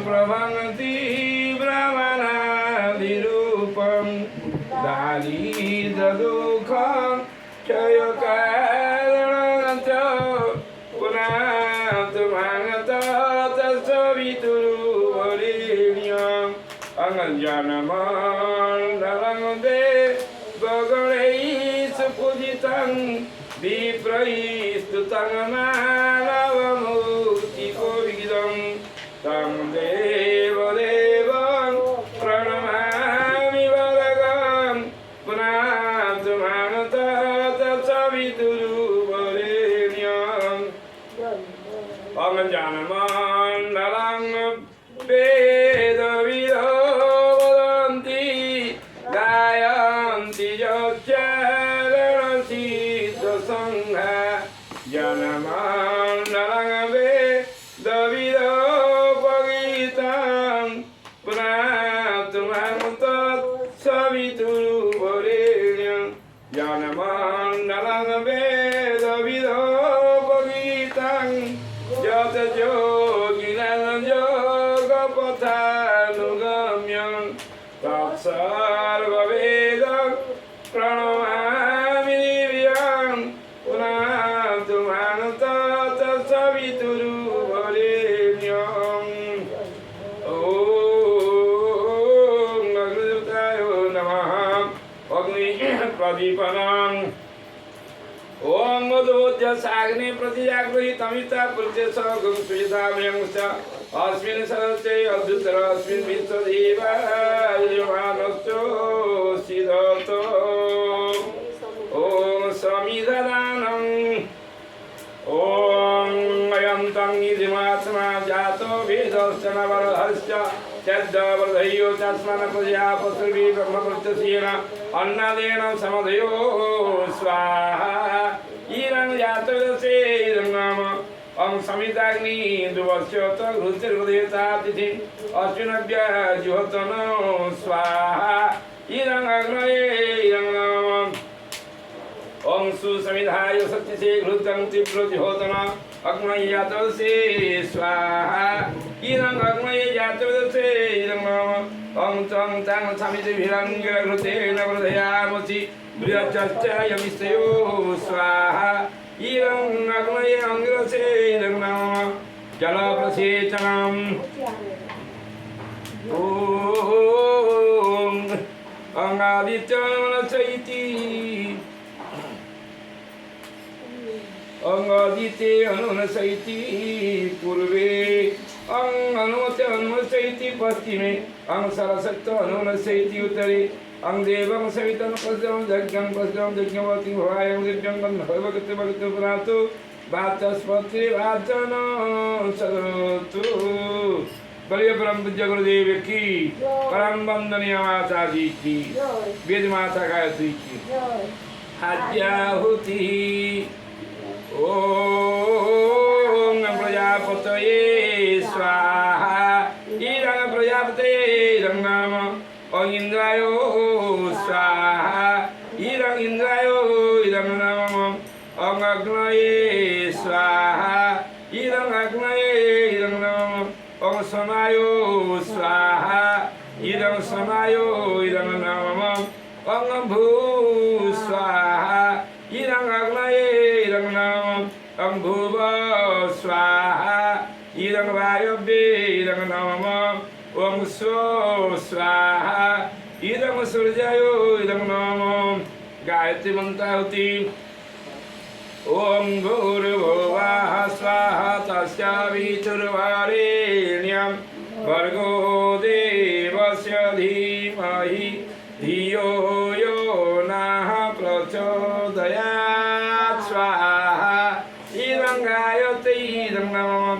प्रभंति भ्रमणादिरूपं दारिद्र्यदुःखं क्षयकारणं च पुनः तत्सवितुर्वरेण्यम् अङ्गजानमण्डलं देवगणैः पूजितं विप्रैस्तुतं मानवमुक्तिकोविदम् तं देवदेवं प्रणमामि वरदं पुनः तत्सवितुर्वरेण्यम् अङ्गजानमण्डलं वेदविदो वदन्ति गायन्ति योच्चारणसिद्धसङ्घा जनमण्डलं वेदविदो पगितं पुनः तत्सवितुर्वरेण्यं जनमण्डलं वेदविदो पगितं यत् योगिनं योगपथानुगम्यं तत्सर्ववेदं प्रणमामि दिव्यं पुनः तत्सवितुर्वरेण्यम् ॐ अग्निदेवताय नमः अग्निप्रदीपनम् ओम मधुद्य साग्ने प्रतिजागृहि तमिता प्रत्यस गं सुयतामयंश्च अस्मिन् सरस्ते अद्युतर अस्मिन् विश्वदेवा यजमानश्चो सिद्धतो ओम समिधदानम् ओम अयं तं निधिमात्मा जातो वेदश्च नवरहश्च चद्दवर्धयो तस्मान् प्रजापतिर्वि ब्रह्मकृत्यसेन अन्नदेन समधयो स्वाहा ईरं जातवेदसे इदं नाम अं समिताग्नि दुवस्य तद्रुतिर्वदेतातिथि अस्मिन्नभ्य जुहोतनो स्वाहा ईरं अग्नये इदं नाम ओम सुसमिधाय सत्यसे घृतं तीव्रज्योतना अग्नये जातवेदसे स्वाहा ईरं अग्नये जातवेदसे इदं नाम ओम तं तं समितिभिरङ्गघृतेन वर्धयामसि बृहच्चयमिष्टयो स्वाहा ईरं अग्नये अङ्गिरसे इदं नाम जलप्रसेचनम् ॐ अङ्गादित्यमनसैति अंगादिते अनुनसैति पूर्वे अंग अनुमते अनुनसैति पश्चिमे अंग सरसत्व अनुनसैति उत्तरे अंग देवं सवितं पश्चिमं यज्ञं यज्ञवती भवायं दिव्यं गन्धर्वगति भगति पुरातु वाचस्पति वाचन सदतु बलिय परम पूज्य गुरुदेव की परम वंदनीय माता जी की वेद माता गायत्री की आद्याहुति ओम प्रजापतये स्वाहा ईरं प्रजापतये इदं नाम ओम इंद्रायो स्वाहा ईरं इंद्रायो इदं नाम ओम अग्नये स्वाहा ईरं अग्नये इदं नाम ओम समायो स्वाहा ईरं समायो इदं नाम ओम भू स्वाहा ईरं अग्नये इदं नाम ओम भुव स्वाहा ईरं वायव्ये इदं नाम ओम स्व स्वाहा ईरं सूर्यायो इदं नाम गायत्री मंत्राहुति ओम भूर्भुवः स्वाहा तस्यावितुर्वरेण्यं भर्गो देवस्य धीमहि धियो यो नः प्रचोदयात् स्वाहा ईरं गायत्री इदं नाम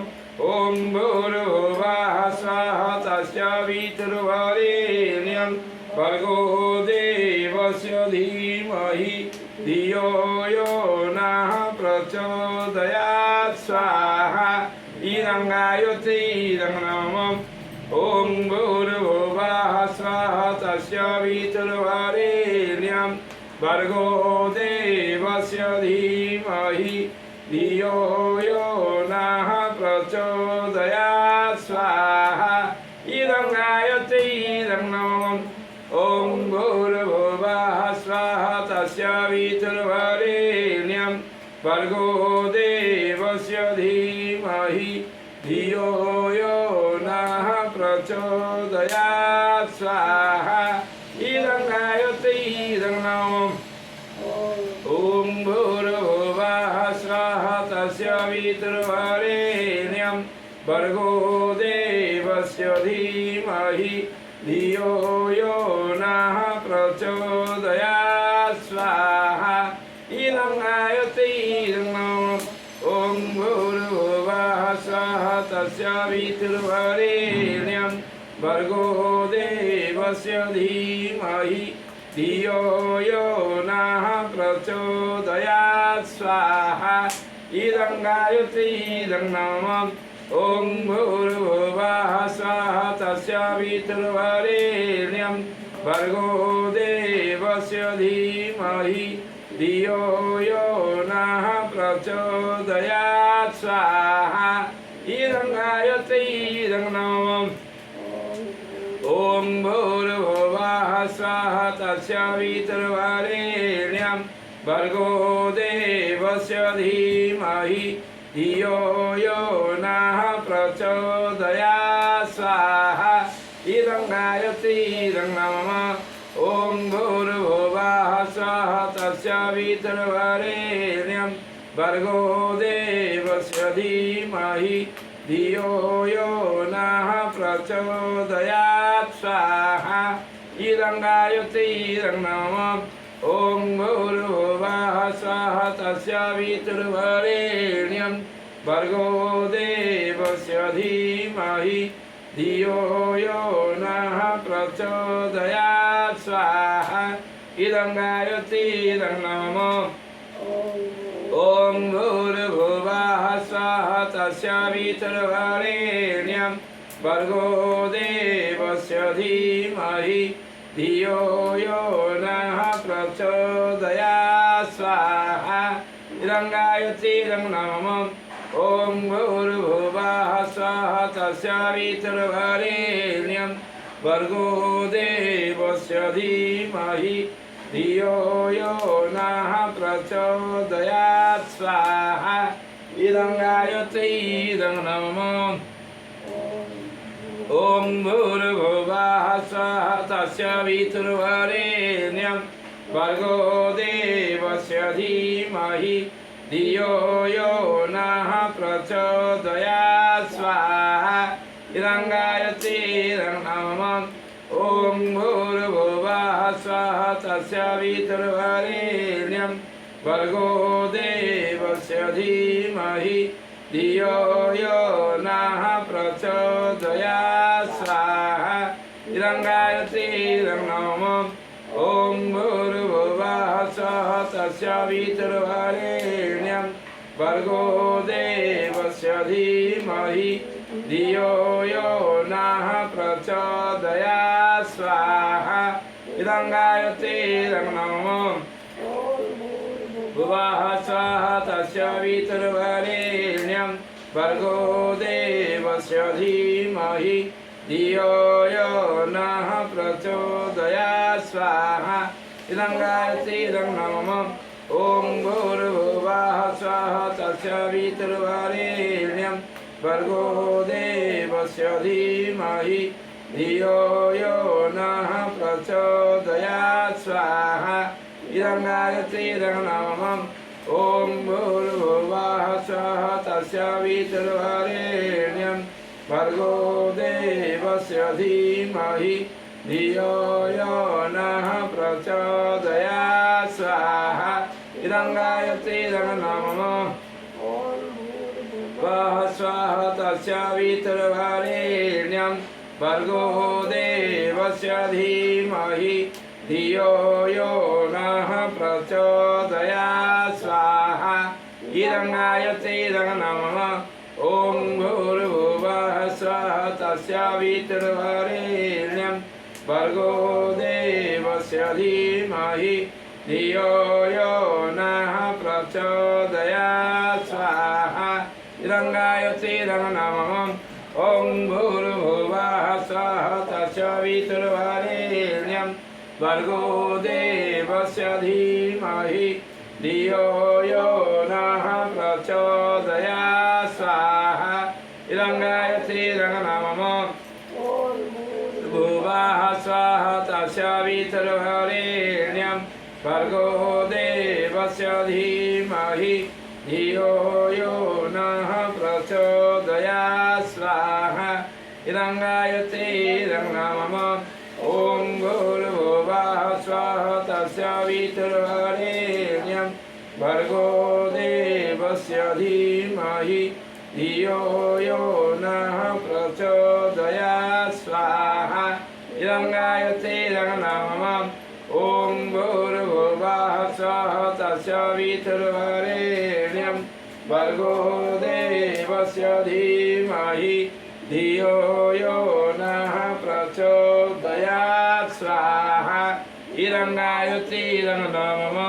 ओम भूर्भुवः स्वाहा तस्यावितुर्वरेण्यं भर्गो देवस्य धीमहि धियो यो नः प्रचोदयात् स्वाहा ईरं गायत्री इदं नाम ओम भूर्भुवः स्वाहा तस्यावितुर्वरेण्यं भर्गो देवस्य धीमहि धियो यो नः प्रचोदयात् स्वाहा स्वाहा इदं गायत्री इदं नमः ॐ भूर्भुवः स्वाहा तस्य वितुर्वरेण्यं भर्गो देवस्य धीमहि धियो यो नः प्रचोदयात् स्वाहा इदं गायत्री इदं नमः ॐ भूर्भुवः स्वाहा तस्य वितुर्वरेण्यं भर्गो देवस्य धीमहि धियो यो नः प्रचोदयात् स्वाहा इदं गायत्री इदं नमः ॐ भूर्भुवः स्वाहा तस्य वितुर्वरेण्यं भर्गो देवस्य धीमहि धियो यो नः प्रचोदयात् स्वाहा इदं गायत्री इदं नमः ॐ भूर्भुवः स्वाहा तस्य वितुर्वरेण्यं भर्गो देवस्य धीमहि धियो यो नः प्रचोदयात् स्वाहा इदं गायत्री इदं नमः ॐ भूर्भुवः स्वाहा तस्य वितुर्वरेण्यं भर्गो देवस्य धीमहि धियो यो नः प्रचोदयात् स्वाहा इदं गायत्री इदं नमः ॐ भूर्भुवः स्वाहा तस्य वितुर्वरेण्यं भर्गो देवस्य धीमहि धियो यो नः प्रचोदयात् स्वाहा इदं गायत्री इदं नमः ॐ भूर्भुवः स्वाहा तस्य वितुर्वरेण्यं भर्गो देवस्य धीमहि धियो यो नः प्रचोदयात् स्वाहा इदं गायत्री इदं नमः ॐ भूर्भुवः स्वाहा तस्य वितुर्वरेण्यं भर्गो देवस्य धीमहि धियो यो नः प्रचोदयात् स्वाहा इदं गायत्री इदं नमः ॐ भूर्भुवः स्वाहा तस्य वितुर्वरेण्यं भर्गो देवस्य धीमहि धियो यो नः प्रचोदयात् स्वाहा इदं गायत्री इदं नमः ॐ भूर्भुवः स्वाहा तस्य वितुर्वरेण्यं भर्गो देवस्य धीमहि धियो यो नः प्रचोदयात् स्वाहा इदं गायत्री इदं नमः ॐ भूर्भुवः स्वाहा तस्य वितुर्वरेण्यं भर्गो देवस्य धीमहि धियो यो नः प्रचोदयात् स्वाहा इदं गायत्री इदं नमः ॐ भूर्भुवः स्वाहा तस्य वितुर्वरेण्यं भर्गो देवस्य धीमहि धियो यो नः प्रचोदयात् स्वाहा इदं गायत्री इदं नमः भुवः स्वाहा तस्य वितुर्वरेण्यं भर्गो देवस्य धीमहि धियो यो नः प्रचोदयात् स्वाहा इदं गायत्री इदं नमः ॐ भूर्भुवः स्वाहा तस्य वितुर्वरेण्यं भर्गो देवस्य धीमहि धियो यो नः प्रचोदयात् स्वाहा इदं गायत्री इदं नमः ॐ भूर्भुवः स्वाहा तस्य वितुर्वरेण्यं भर्गो देवस्य धीमहि धियो यो नः प्रचोदयात् स्वाहा इदं गायत्री इदं नमः वः स्वाहा तस्य वितुर्वरेण्यं भर्गो देवस्य धीमहि धियो यो नः प्रचोदयात् स्वाहा इदं गायत्री इदं नमः ॐ भूर्भुवः स्वाहा तस्य वितुर्वरेण्यं भर्गो देवस्य धीमहि धियो यो नः प्रचोदयात् स्वाहा इदं गायत्री इदं नमः ॐ भूर्भुवः तस्य वितुर्वरेण्यं भर्गो देवस्य धीमहि धियो यो नः प्रचोदयात् स्वाहा इदं गायत्रीरं नमः भुवः स्वाहा तस्य वितुर्वरेण्यं भर्गो देवस्य धीमहि धियो यो नः प्रचोदयात् स्वाहा इदं गायत्रीरं नमः ॐ भूर्भुवः स्वः तस्य वितुर्वरेण्यं भर्गो देवस्य धीमहि धियो यो नः प्रचोदयात् स्वाहा इदं गायत्रीरं नमः ॐ भूर्भुवः स्वः तस्य वितुर्वरेण्यं भर्गो देवस्य धीमहि धियो यो नः प्रचोदयात् स्वाहा इदं गायत्रीरं नमः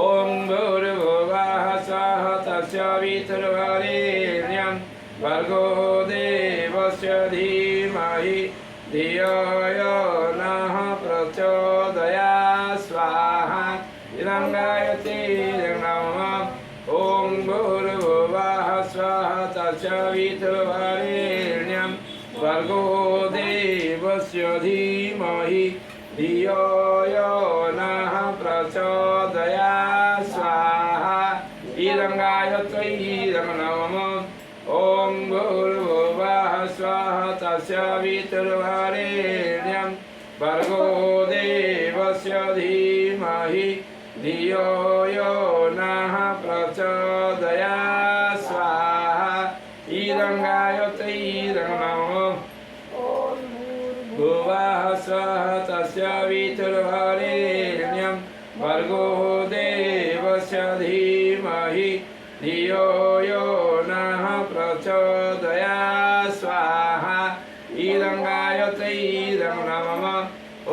ॐ भूर्भुवः स्वः तस्य वितुर्वरेण्यं भर्गो देवस्य धीमहि धियो यो नः प्रचोदयात् स्वाहा इदं गायत्रीरं नमः ॐ भूर्भुवः स्वः तस्य वितुर्वरेण्यं भर्गो देवस्य धीमहि धियो यो नः प्रचोदयात् स्वाहा इदं गायत्रीरं नमः ॐ भूर्भुवः स्वः तस्य वितुर्वरेण्यं भर्गो देवस्य धीमहि धियो यो नः प्रचोदयात् स्वाहा इदं गायत्रीरं नमः भुवः स्वः तस्य वितुर्वरेण्यं भर्गो देवस्य धीमहि धियो यो नः प्रचोदयात् स्वाहा इदं गायत्रीरं नमः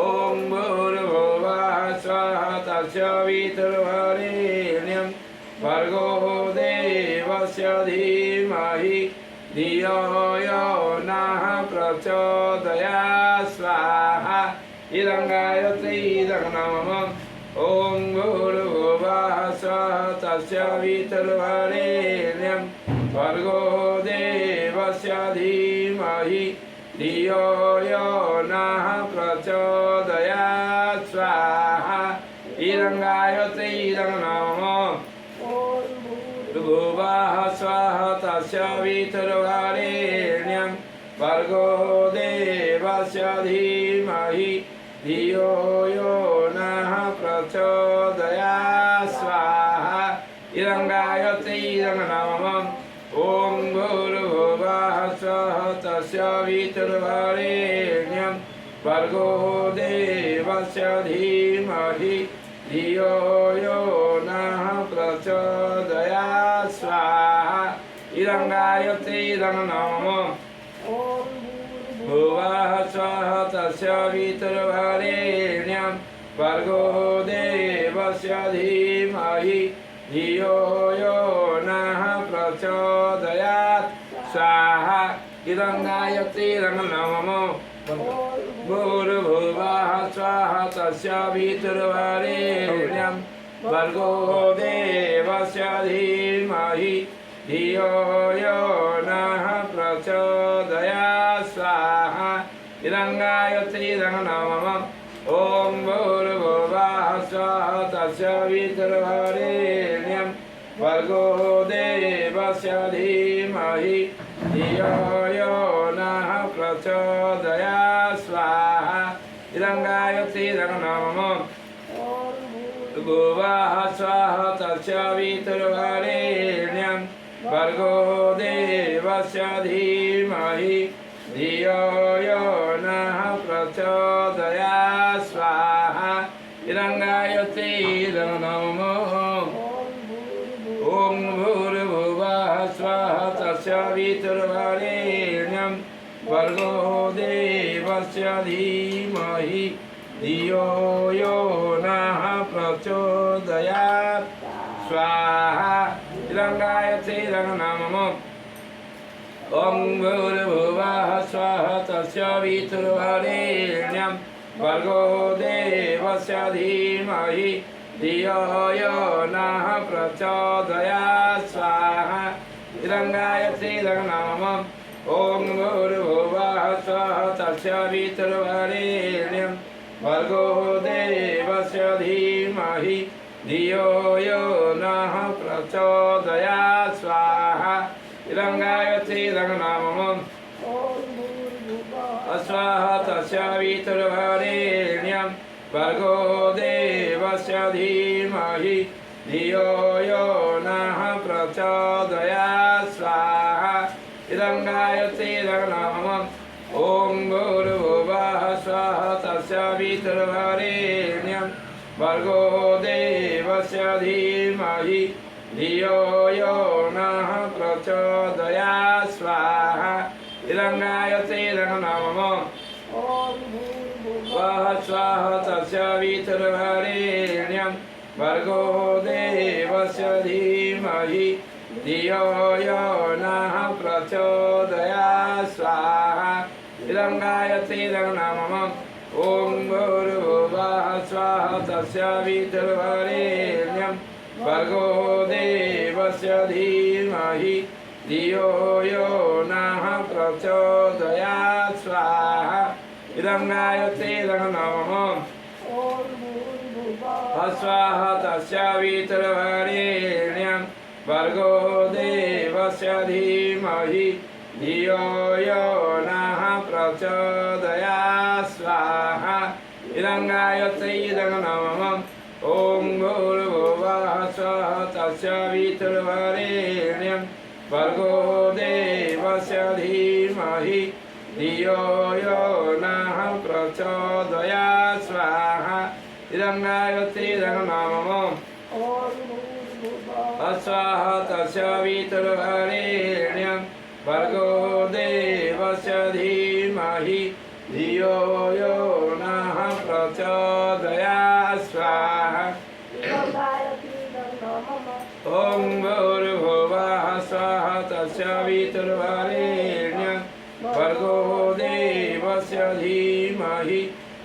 ॐ भूर्भुवः स्वः तस्य वितुर्वरेण्यं भर्गो देवस्य धीमहि धियो यो नः प्रचोदयात् स्वाहा इदं गायत्रीरं नमः ॐ भूर्भुवः स्वः तस्य वितुर्वरेण्यं भर्गो देवस्य धीमहि धियो यो नः प्रचोदयात् स्वाहा इदं गायत्रीरं नमः भुवः स्वः तस्य वितुर्वरेण्यं भर्गो देवस्य धीमहि धियो यो नः प्रचोदयात् स्वाहा इदं गायत्रीरं नमः ॐ भूर्भुवः स्वः तस्य वितुर्वरेण्यं भर्गो देवस्य धीमहि धियो यो नः प्रचोदयात् स्वाहा इदं गायत्रीरं नमः भुवः स्वः तस्य वितुर्वरेण्यं भर्गो देवस्य धीमहि धियो यो नः प्रचोदयात् स्वाहा इदं गायत्रीरं नमः भूर्भुवः स्वः तस्य वितुर्वरेण्यं भर्गो देवस्य धीमहि धियो यो नः प्रचोदयात् स्वाहा इदं गायत्रीरं नमः ॐ भूर्भुवः स्वः तस्य वितुर्वरेण्यं भर्गो देवस्य धीमहि धियो यो नः प्रचोदयात् स्वाहा इदं गायत्रीरं नमः भुवः स्वः तस्य वितुर्वरेण्यं भर्गो देवस्य धीमहि धियो यो नः प्रचोदयात् स्वाहा इदं गायत्रीरं नमः ॐ भूर्भुवः स्वः तस्य वितुर्वरेण्यं भर्गो देवस्य धीमहि धियो यो नः प्रचोदयात् स्वाहा इदं गायत्रीरं नमः ॐ भूर्भुवः स्वः तस्य वितुर्वरेण्यं भर्गो देवस्य धीमहि धियो यो नः प्रचोदयात् स्वाहा इदं गायत्री इदं नामम् ॐ भूर्भुवः स्वः तस्य वितुर्वरेण्यं भर्गो देवस्य धीमहि धियो यो नः प्रचोदयात् स्वाहा इदं गायत्री इदं नामम् अस्वाहा तस्य वितुर्वरेण्यं भर्गो देवस्य धीमहि धियो यो नः प्रचोदयात् स्वाहा इदं गायत्री इदं नामम् ॐ भूर्भुवः स्वः तस्य वितुर्वरेण्यं भर्गो देवस्य धीमहि धियो यो नः प्रचोदयात् स्वाहा इदं गायत्री इदं नामम् वः स्वः तस्य वितुर्वरेण्यं भर्गो देवस्य धीमहि धियो यो नः प्रचोदयात् स्वाहा इदं गायत्री इदं नामम् ॐ भूर्भुवः स्वः तस्य वितुर्वरेण्यं भर्गो देवस्य धीमहि धियो यो नः प्रचोदयात् स्वाहा इदं गायत्री इदं नामम् अस्वाहा तस्य वितुर्वरेण्यं भर्गो देवस्य धीमहि धियो यो नः प्रचोदयात् स्वाहा इदं गायत्री इदं नामम् ॐ भूर्भुवः स्वः तस्य वितुर्वरेण्यं भर्गो देवस्य धीमहि धियो यो नः प्रचोदयात् स्वाहा इदं गायत्री इदं नामम् अस्वाहा तस्य वितुर्वरेण्यं भर्गो देवस्य धीमहि धियो यो नः प्रचोदयात् स्वाहा ॐ भूर्भुवः स्वः तस्य वितुर्वरेण्यं भर्गो देवस्य धीमहि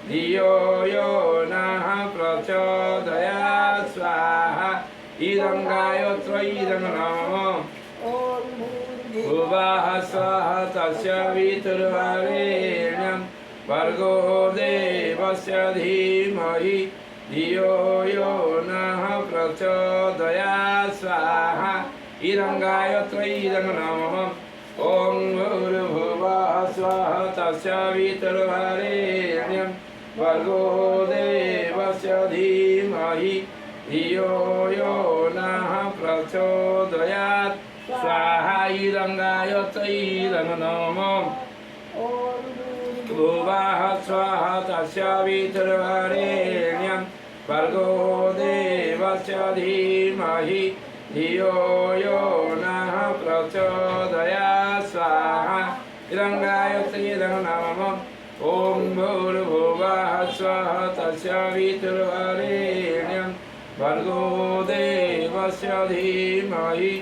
धियो यो नः प्रचोदयात् स्वाहा इदं गायत्री इदं नामम् भुवः स्वः तस्य वितुर्वरेण्यं भर्गो देवस्य धीमहि धियो यो नः प्रचोदयात् स्वाहा इदं गायत्री इदं नामम् ॐ भूर्भुवः स्वः तस्य वितुर्वरेण्यं भर्गो देवस्य धीमहि धियो यो नः प्रचोदयात् स्वाहा इदं गायत्री इदं नामम् भुवः स्वः तस्य वितुर्वरेण्यं भर्गो देवस्य धीमहि धियो यो नः प्रचोदयात् स्वाहा इदं गायत्री इदं नामम् ॐ भूर्भुवः स्वः तस्य वितुर्वरेण्यं भर्गो देवस्य धीमहि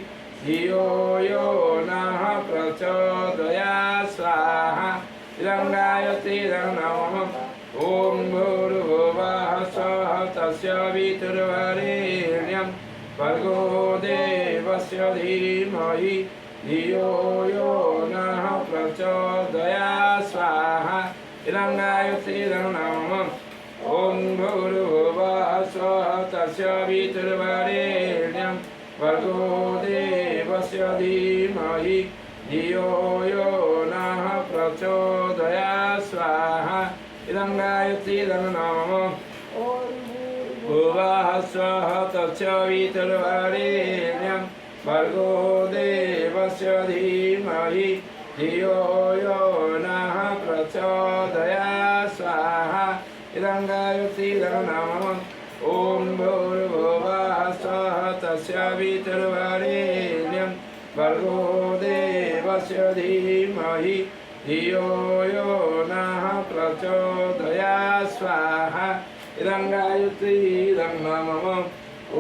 धियो यो नः प्रचोदयात् स्वाहा इदं गायत्री इदं नामम् ॐ भूर्भुवः स्वः तस्य वितुर्वरेण्यं भर्गो देवस्य धीमहि धियो यो नः प्रचोदयात् स्वाहा इदं गायत्री इदं नामम् ॐ भूर्भुवः स्वः तस्य वितुर्वरेण्यं भर्गो देवस्य धीमहि धियो यो नः प्रचोदयात् स्वाहा इदं गायत्री इदं नामम् भुवः स्वः तस्य वितुर्वरेण्यं भर्गो देवस्य धीमहि धियो यो नः प्रचोदयात् स्वाहा इदं गायत्री इदं नामम् ॐ भूर्भुवः स्वः तस्य वितुर्वरेण्यं भर्गो देवस्य धीमहि धियो यो नः प्रचोदयात् स्वाहा इदं गायत्री इदं नामम्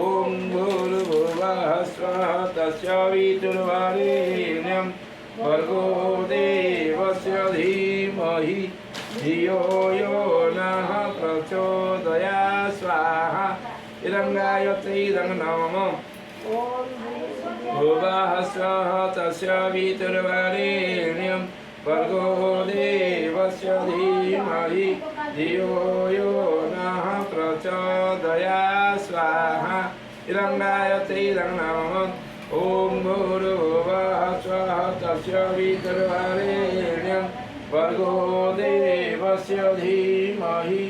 ॐ भूर्भुवः स्वः तस्य वितुर्वरेण्यं भर्गो देवस्य धीमहि धियो यो नः प्रचोदयात् स्वाहा इदं गायत्री इदं नमः भुवः स्वः तस्य वितुर्वरेण्यं भर्गो देवस्य धीमहि धियो यो नः प्रचोदयात् स्वाहा इदं गायत्री इदं नमः ॐ भूर्भुवः स्वः तस्य वितुर्वरेण्यं भर्गो देवस्य धीमहि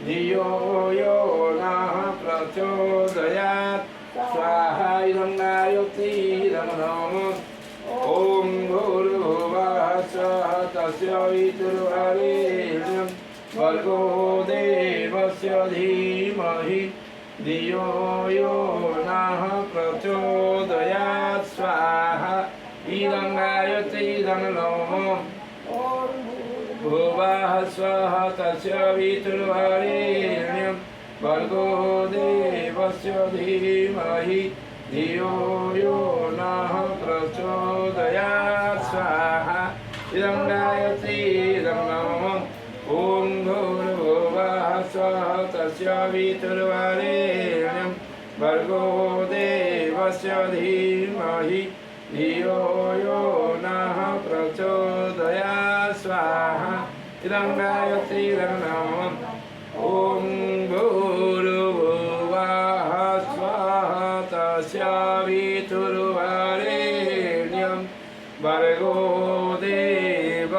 धियो यो नः प्रचोदयात् स्वाहा इदं गायत्री इदं नमः ॐ भूर्भुवः स्वः तस्य वितुर्वरेण्यं भर्गो देवस्य धीमहि धियो यो नः प्रचोदयात् स्वाहा इदं गायत्री इदं नमः भुवः स्वः तस्य वितुर्वरेण्यं भर्गो देवस्य धीमहि धियो यो नः प्रचोदयात् स्वाहा इदं गायत्री इदं नमः ॐ भूर्भुवः स्वः तस्य वितुर्वरेण्यं भर्गो देवस्य धीमहि धियो यो नः प्रचोदयात् स्वाहा इदं गायत्री इदं नमः